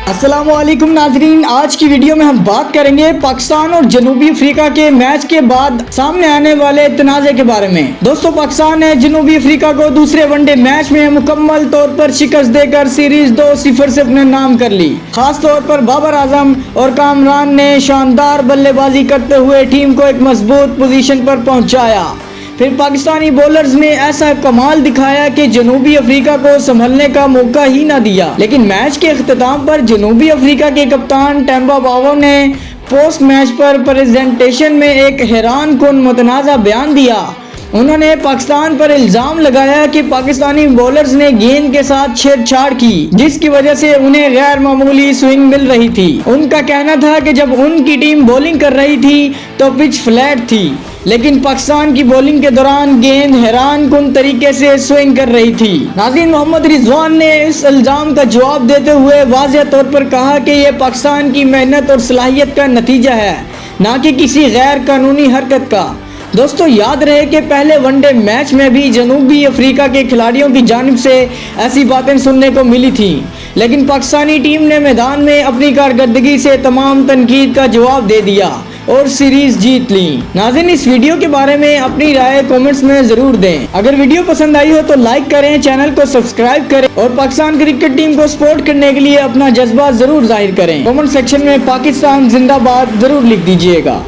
السلام علیکم ناظرین، آج کی ویڈیو میں ہم بات کریں گے پاکستان اور جنوبی افریقہ کے میچ کے بعد سامنے آنے والے تنازع کے بارے میں۔ دوستو، پاکستان نے جنوبی افریقہ کو دوسرے ون ڈے میچ میں مکمل طور پر شکست دے کر سیریز 2-0 سے اپنے نام کر لی۔ خاص طور پر بابر اعظم اور کامران نے شاندار بلے بازی کرتے ہوئے ٹیم کو ایک مضبوط پوزیشن پر پہنچایا۔ پھر پاکستانی بولرز نے ایسا کمال دکھایا کہ جنوبی افریقہ کو سنبھلنے کا موقع ہی نہ دیا، لیکن میچ کے اختتام پر جنوبی افریقہ کے کپتان ٹیمبا باوو نے پوسٹ میچ پر پریزنٹیشن میں ایک حیران کن متنازع بیان دیا۔ انہوں نے پاکستان پر الزام لگایا کہ پاکستانی بولرز نے گیند کے ساتھ چھیڑ چھاڑ کی، جس کی وجہ سے انہیں غیر معمولی سوئنگ مل رہی تھی۔ ان کا کہنا تھا کہ جب ان کی ٹیم بولنگ کر رہی تھی تو پچ فلیٹ تھی، لیکن پاکستان کی بولنگ کے دوران گیند حیران کن طریقے سے سوئنگ کر رہی تھی۔ ناظرین، محمد رضوان نے اس الزام کا جواب دیتے ہوئے واضح طور پر کہا کہ یہ پاکستان کی محنت اور صلاحیت کا نتیجہ ہے، نہ کہ کسی غیر قانونی حرکت کا۔ دوستو، یاد رہے کہ پہلے ون ڈے میچ میں بھی جنوبی افریقہ کے کھلاڑیوں کی جانب سے ایسی باتیں سننے کو ملی تھیں، لیکن پاکستانی ٹیم نے میدان میں اپنی کارکردگی سے تمام تنقید کا جواب دے دیا اور سیریز جیت لی۔ ناظرین، اس ویڈیو کے بارے میں اپنی رائے کومنٹس میں ضرور دیں۔ اگر ویڈیو پسند آئی ہو تو لائک کریں، چینل کو سبسکرائب کریں اور پاکستان کرکٹ ٹیم کو سپورٹ کرنے کے لیے اپنا جذبہ ضرور ظاہر کریں۔ کومنٹ سیکشن میں پاکستان زندہ باد ضرور لکھ دیجئے گا۔